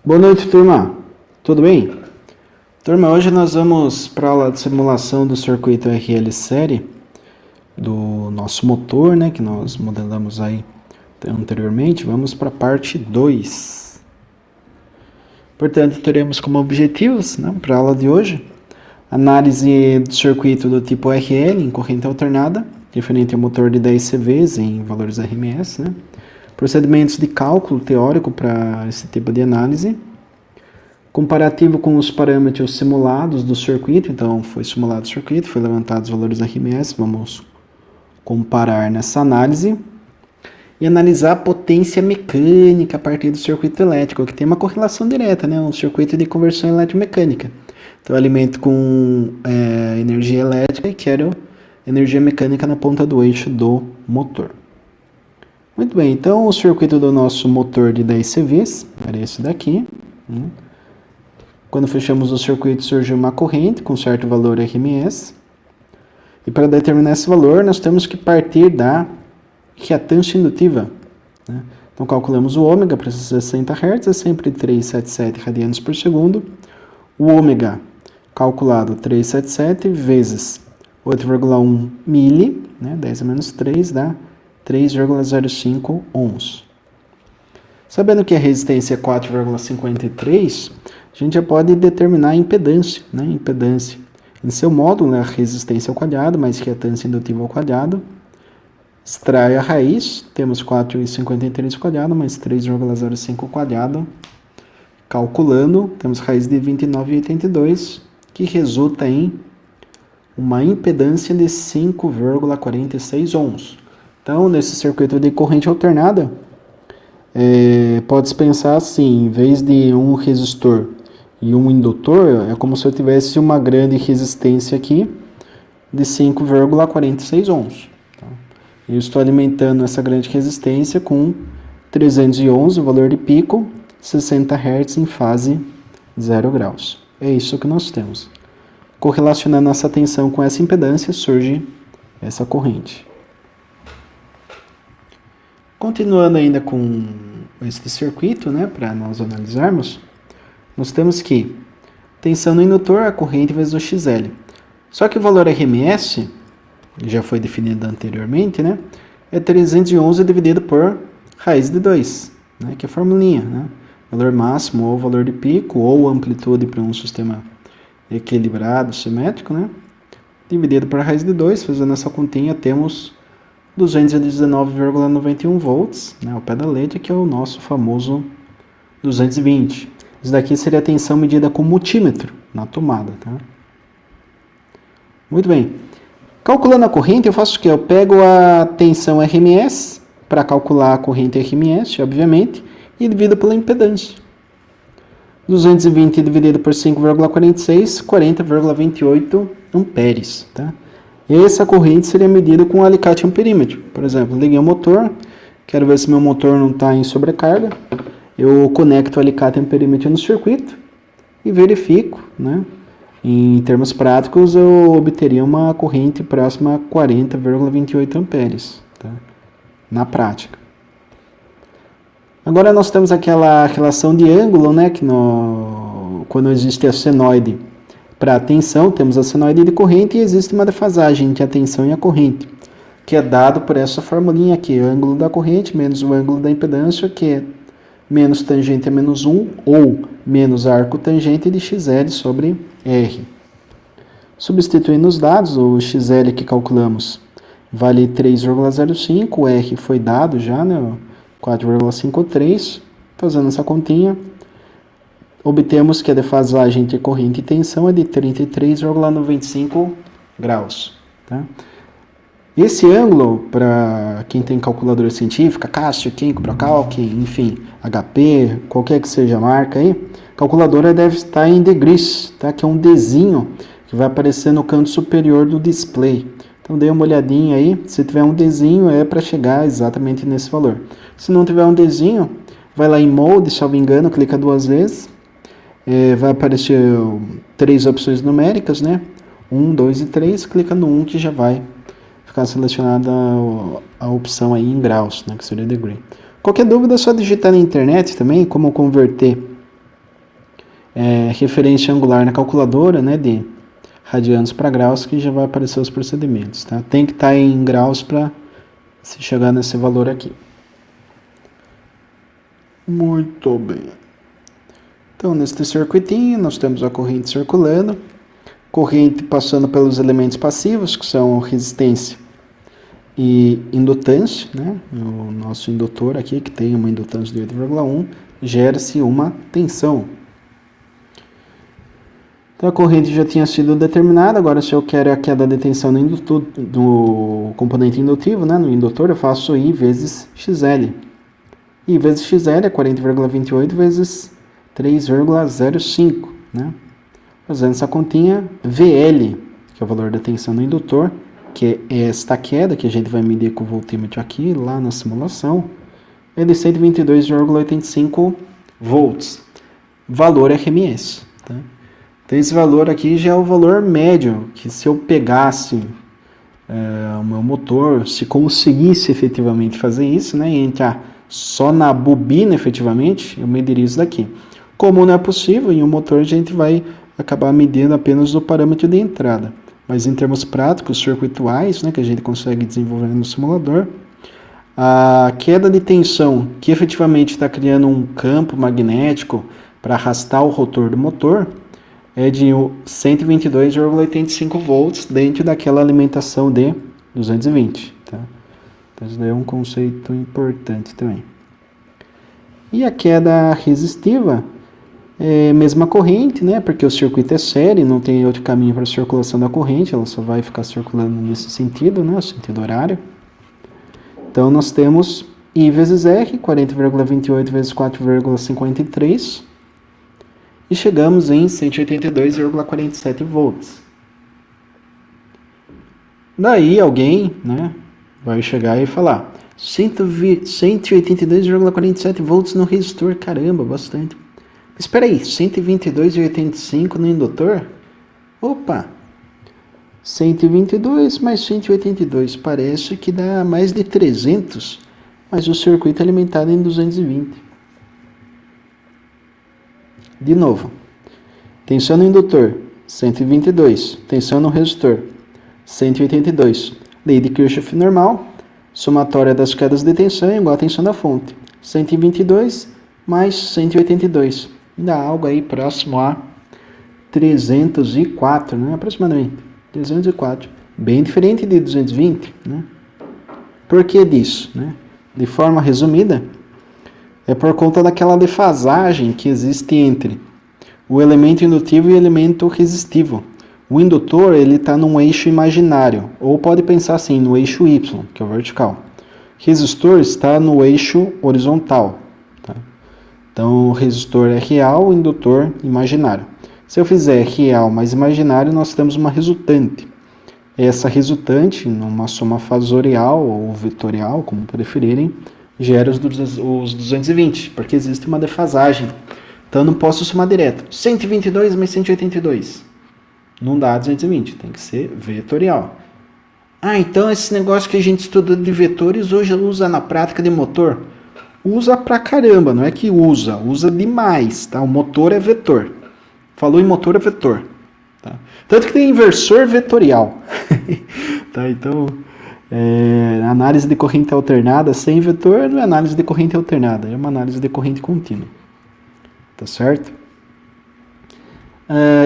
Boa noite, turma. Tudo bem? Turma, hoje nós vamos para a aula de simulação do circuito RL série do nosso motor, né, que nós modelamos aí anteriormente. Vamos para a parte 2. Portanto, teremos como objetivos, né, para a aula de hoje, análise do circuito do tipo RL em corrente alternada, referente ao motor de 10 CVs em valores RMS, né? Procedimentos de cálculo teórico para esse tipo de análise, comparativo com os parâmetros simulados do circuito. Então, foi simulado o circuito, foi levantado os valores RMS, vamos comparar nessa análise, e analisar a potência mecânica a partir do circuito elétrico, que tem uma correlação direta, né? Um circuito de conversão eletromecânica. Então, eu alimento com energia elétrica e quero energia mecânica na ponta do eixo do motor. Muito bem, então o circuito do nosso motor de 10 CVs era esse daqui. Quando fechamos o circuito, surge uma corrente com certo valor RMS. E para determinar esse valor, nós temos que partir da reatância indutiva. Então, calculamos o ômega para 60 Hz, é sempre 377 radianes por segundo. O ômega calculado 377 vezes 8,1 mili, 10 a menos 3 dá 3,05 ohms. Sabendo que a resistência é 4,53, a gente já pode determinar a impedância. Impedância em seu módulo, a resistência ao quadrado, mais reatância indutiva ao quadrado. Extrai a raiz, temos 4,53 ao quadrado, mais 3,05 ao quadrado. Calculando, temos raiz de 29,82, que resulta em uma impedância de 5,46 ohms. Então, nesse circuito de corrente alternada, pode-se pensar assim, em vez de um resistor e um indutor, é como se eu tivesse uma grande resistência aqui de 5,46 ohms. Tá? Eu estou alimentando essa grande resistência com 311, o valor de pico, 60 Hz em fase 0 graus. É isso que nós temos. Correlacionando essa tensão com essa impedância, surge essa corrente. Continuando ainda com este circuito, para nós analisarmos, nós temos que tensão no indutor, a corrente vezes o XL. Só que o valor RMS, já foi definido anteriormente, é 311 dividido por raiz de 2, que é a formulinha. Valor máximo ou valor de pico ou amplitude para um sistema equilibrado, simétrico, dividido por raiz de 2, fazendo essa continha, temos 219,91 volts, ao pé da letra, que é o nosso famoso 220. Isso daqui seria a tensão medida com multímetro na tomada. Muito bem. Calculando a corrente, eu faço o quê? Eu pego a tensão RMS, para calcular a corrente RMS, obviamente, e divido pela impedância. 220 dividido por 5,46, 40,28 amperes. Essa corrente seria medida com um alicate amperímetro. Por exemplo, liguei o motor, quero ver se meu motor não está em sobrecarga. Eu conecto o alicate amperímetro no circuito e verifico. Em termos práticos, eu obteria uma corrente próxima a 40,28 amperes. Na prática. Agora nós temos aquela relação de ângulo, que quando existe a senoide para a tensão, temos a senoide de corrente e existe uma defasagem entre a tensão e a corrente, que é dado por essa formulinha aqui, ângulo da corrente menos o ângulo da impedância, que é menos tangente a menos 1 ou menos arco tangente de XL sobre R. Substituindo os dados, o XL que calculamos vale 3,05, o R foi dado já, 4,53, fazendo essa continha, obtemos que a defasagem entre corrente e tensão é de 33,95 graus. Esse ângulo, para quem tem calculadora científica, Casio, Kinko, Procalc, enfim, HP, qualquer que seja a marca aí, calculadora deve estar em degrees, que é um Dzinho que vai aparecer no canto superior do display. Então, dê uma olhadinha aí, se tiver um Dzinho é para chegar exatamente nesse valor. Se não tiver um Dzinho, vai lá em Mode, se eu não me engano, clica 2 vezes, vai aparecer 3 opções numéricas, 1, 2 e 3, clica no 1 que já vai ficar selecionada a opção aí em graus, que seria degree. Qualquer dúvida é só digitar na internet também, como converter referência angular na calculadora, né, de radianos para graus, que já vai aparecer os procedimentos, tá? Tem que estar em graus para se chegar nesse valor aqui. Muito bem. Então, neste circuitinho, nós temos a corrente circulando, corrente passando pelos elementos passivos, que são resistência e indutância, né? O nosso indutor aqui, que tem uma indutância de 8,1, gera-se uma tensão. Então, a corrente já tinha sido determinada, agora se eu quero a queda de tensão no componente indutivo, né? No indutor, eu faço I vezes XL. I vezes XL é 40,28 vezes 3,05, né? Fazendo essa continha, VL, que é o valor da tensão no indutor, que é esta queda que a gente vai medir com o voltímetro aqui, lá na simulação, é de 122,85 volts. Valor RMS, tá? Então esse valor aqui já é o valor médio, que se eu pegasse o meu motor, se conseguisse efetivamente fazer isso, né, e entrar só na bobina efetivamente, eu mediria isso daqui. Como não é possível, em um motor a gente vai acabar medindo apenas o parâmetro de entrada. Mas em termos práticos, circuituais, né, que a gente consegue desenvolver no simulador, a queda de tensão que efetivamente está criando um campo magnético para arrastar o rotor do motor é de 122,85 volts dentro daquela alimentação de 220. Tá? Então isso daí é um conceito importante também. E a queda resistiva é a mesma corrente, né? Porque o circuito é série, não tem outro caminho para a circulação da corrente, ela só vai ficar circulando nesse sentido, né? O sentido horário. Então nós temos I vezes R, 40,28 vezes 4,53, e chegamos em 182,47 volts. Daí alguém, né, vai chegar e falar 182,47 volts no resistor, caramba, bastante. Mas espera aí, 122,85 no indutor? Opa! 122 mais 182, parece que dá mais de 300, mas o circuito é alimentado em 220. De novo, tensão no indutor, 122, tensão no resistor, 182. Lei de Kirchhoff normal, somatória das quedas de tensão é igual à tensão da fonte, 122 mais 182, dá algo aí próximo a 304, né? Aproximadamente, 304, bem diferente de 220, né? Por que disso, né? De forma resumida, é por conta daquela defasagem que existe entre o elemento indutivo e o elemento resistivo. O indutor ele está num eixo imaginário, ou pode pensar assim, no eixo Y, que é o vertical. O resistor está no eixo horizontal. Tá? Então, o resistor é real, o indutor imaginário. Se eu fizer real mais imaginário, nós temos uma resultante. Essa resultante, numa soma fasorial ou vetorial, como preferirem, gera os 220, porque existe uma defasagem. Então eu não posso somar direto. 122 mais 182. Não dá 220, tem que ser vetorial. Ah, então esse negócio que a gente estuda de vetores hoje usa na prática de motor? Usa pra caramba, não é que usa demais, tá? O motor é vetor. Falou em motor é vetor. Tá? Tanto que tem inversor vetorial. Tá, então... análise de corrente alternada sem vetor não é análise de corrente alternada, é uma análise de corrente contínua. Tá certo?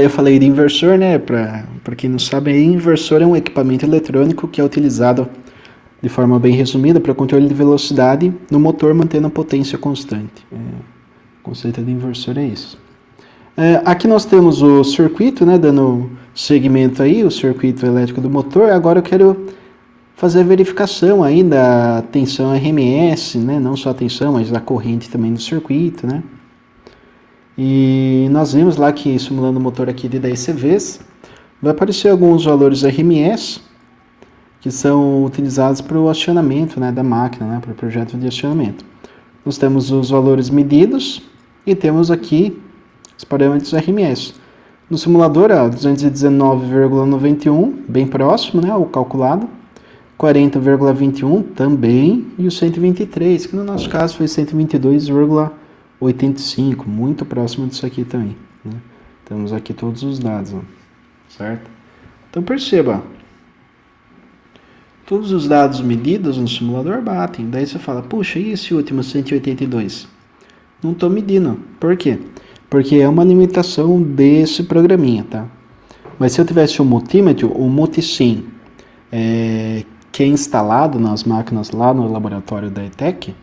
Eu falei de inversor, né? Para quem não sabe, inversor é um equipamento eletrônico que é utilizado de forma bem resumida para controle de velocidade no motor mantendo a potência constante. O conceito de inversor é isso. Aqui nós temos o circuito, né? Dando segmento aí, o circuito elétrico do motor. Agora eu quero fazer a verificação aí da tensão RMS, né? Não só a tensão, mas a corrente também do circuito, né? E nós vimos lá que, simulando o motor aqui de 10 CVs, vai aparecer alguns valores RMS que são utilizados para o acionamento, né, da máquina, né, para o projeto de acionamento. Nós temos os valores medidos e temos aqui os parâmetros RMS. No simulador, 219,91, bem próximo, né, ao calculado. 40,21 também, e o 123, que no nosso caso foi 122,85, muito próximo disso aqui também. né? Temos aqui todos os dados, ó, certo? Então perceba, todos os dados medidos no simulador batem. Daí você fala, puxa, e esse último 182? Não estou medindo. Por quê? Porque é uma limitação desse programinha, tá? Mas se eu tivesse um multímetro, o multisim, que é instalado nas máquinas lá no laboratório da ETEC,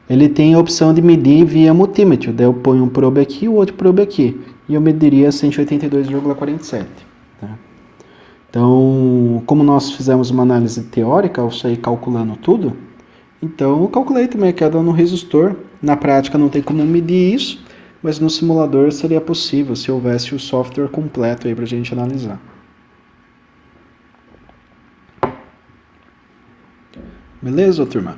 ele tem a opção de medir via multímetro. Daí eu ponho um probe aqui e o outro probe aqui. E eu mediria 182,47. Tá? Então, como nós fizemos uma análise teórica, eu saí calculando tudo, então eu calculei também a queda no resistor. Na prática não tem como medir isso, mas no simulador seria possível se houvesse o software completo aí para a gente analisar. Beleza, turma?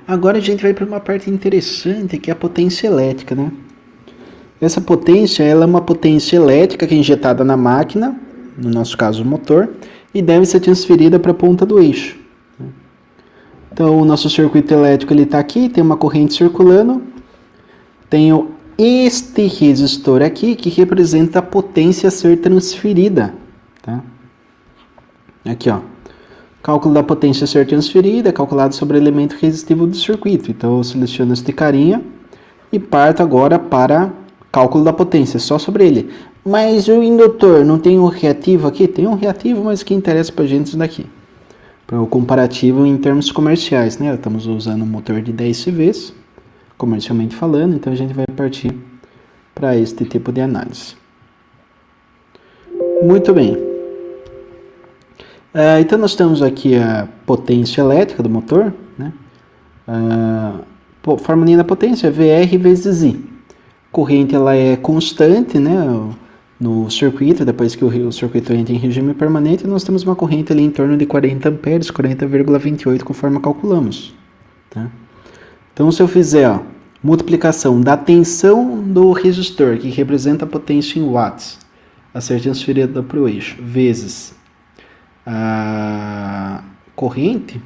Agora a gente vai para uma parte interessante, que é a potência elétrica, né? Essa potência, ela é uma potência elétrica que é injetada na máquina, no nosso caso o motor, e deve ser transferida para a ponta do eixo. Então o nosso circuito elétrico está aqui, tem uma corrente circulando, tenho este resistor aqui que representa a potência a ser transferida. Tá? Aqui, ó. Cálculo da potência a ser transferida é calculado sobre o elemento resistivo do circuito. Então eu seleciono este carinha e parto agora para cálculo da potência, só sobre ele. Mas o indutor não tem um reativo aqui? Tem um reativo, mas o que interessa para a gente é isso daqui. Para o comparativo em termos comerciais, né? Estamos usando um motor de 10 CVs, comercialmente falando, então a gente vai partir para este tipo de análise. Muito bem. Então nós temos aqui a potência elétrica do motor, né? Formulinha da potência é VR vezes I. Corrente ela é constante, né? No circuito, depois que o circuito entra em regime permanente, nós temos uma corrente ali em torno de 40 amperes, 40,28, conforme calculamos. Tá? Então, se eu fizer multiplicação da tensão do resistor, que representa a potência em watts, a ser transferida para o eixo, vezes a corrente,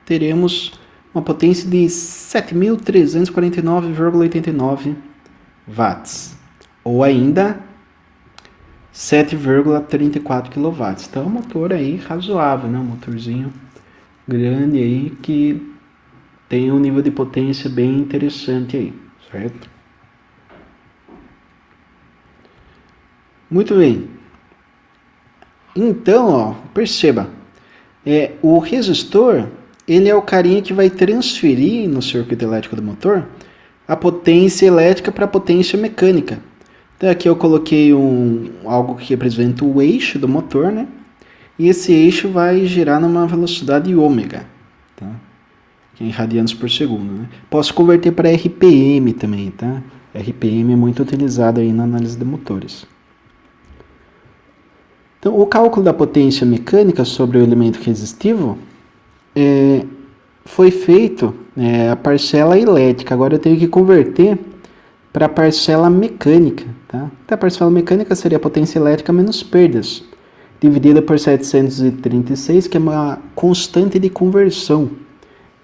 teremos uma potência de 7.349,89 watts, ou ainda 7,34 kW. Então é um motor aí razoável, né? Um motorzinho grande aí que tem um nível de potência bem interessante aí, certo? Muito bem. Então, ó, perceba, o resistor, ele é o carinha que vai transferir no circuito elétrico do motor a potência elétrica para a potência mecânica. Então aqui eu coloquei algo que representa o eixo do motor, né? E esse eixo vai girar numa velocidade ômega, tá? Que é em radianos por segundo, né? Posso converter para RPM também, tá? RPM é muito utilizado aí na análise de motores. Então, o cálculo da potência mecânica sobre o elemento resistivo foi feito a parcela elétrica. Agora eu tenho que converter para a parcela mecânica. Tá? Então, a parcela mecânica seria a potência elétrica menos perdas, dividida por 736, que é uma constante de conversão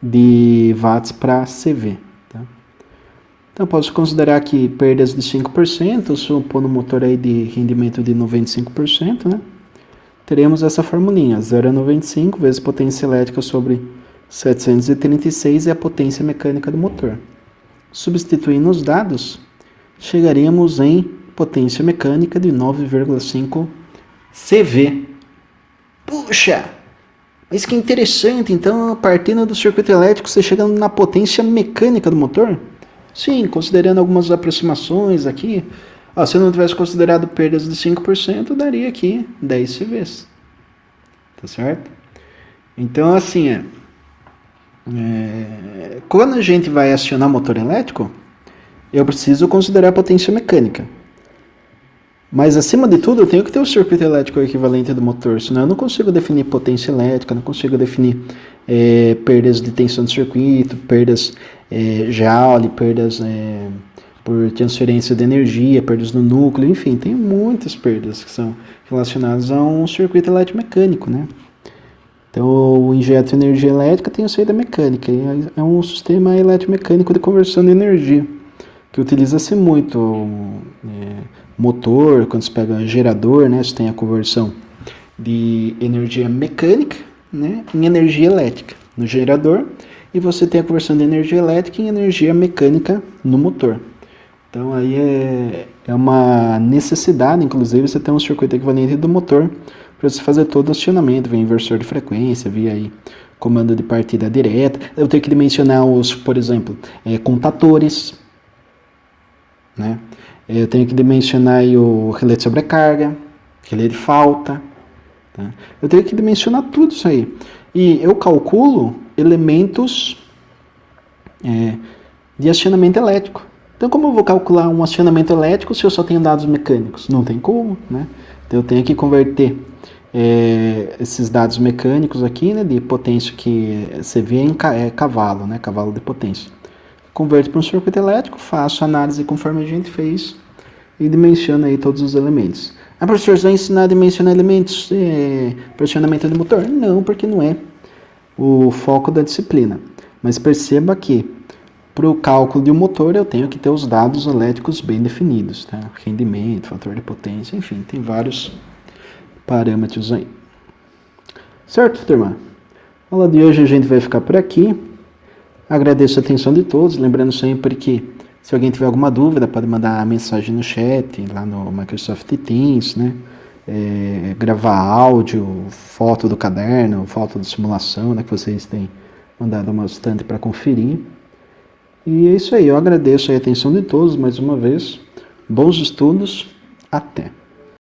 de watts para CV. Tá? Então, posso considerar aqui perdas de 5%, supondo um motor aí de rendimento de 95%, né? Teremos essa formulinha, 0,95 vezes potência elétrica sobre 736 é a potência mecânica do motor. Substituindo os dados, chegaríamos em potência mecânica de 9,5 CV. Puxa! Mas que interessante, então, partindo do circuito elétrico, você chega na potência mecânica do motor? Sim, considerando algumas aproximações aqui, se eu não tivesse considerado perdas de 5%, daria aqui 10 CVs. Tá certo? Então, assim, quando a gente vai acionar motor elétrico, eu preciso considerar a potência mecânica. Mas, acima de tudo, eu tenho que ter o circuito elétrico equivalente do motor, senão eu não consigo definir potência elétrica, não consigo definir perdas de tensão do circuito, perdas Joule, perdas por transferência de energia, perdas no núcleo, enfim, tem muitas perdas que são relacionadas a um circuito eletromecânico, né? Então, o injeto de energia elétrica tem a saída mecânica, e é um sistema eletromecânico de conversão de energia. que utiliza-se muito motor, quando você pega gerador, né, você tem a conversão de energia mecânica, né, em energia elétrica no gerador, e você tem a conversão de energia elétrica em energia mecânica no motor. Então aí é uma necessidade, inclusive, você ter um circuito equivalente do motor para você fazer todo o acionamento, via inversor de frequência, via aí comando de partida direta. Eu tenho que dimensionar os, por exemplo, contatores, né? Eu tenho que dimensionar aí o relé de sobrecarga, relé de falta. Tá? Eu tenho que dimensionar tudo isso aí. E eu calculo elementos de acionamento elétrico. Então, como eu vou calcular um acionamento elétrico se eu só tenho dados mecânicos? Não tem como, né? Então, eu tenho que converter esses dados mecânicos aqui, né, de potência que você vê em cavalo, né, cavalo de potência. Converto para um circuito elétrico, faço análise conforme a gente fez e dimensiono aí todos os elementos. Ah, professor, você vai ensinar a dimensionar elementos para acionamento do motor? Não, porque não é o foco da disciplina. Mas perceba que para o cálculo de um motor eu tenho que ter os dados elétricos bem definidos, tá? Rendimento, fator de potência, enfim, tem vários parâmetros aí. Certo, turma? A aula de hoje a gente vai ficar por aqui. Agradeço a atenção de todos, lembrando sempre que se alguém tiver alguma dúvida, pode mandar mensagem no chat, lá no Microsoft Teams, né? Gravar áudio, foto do caderno, foto de simulação, né? Que vocês têm mandado bastante para conferir. E é isso aí, eu agradeço a atenção de todos mais uma vez. Bons estudos, até!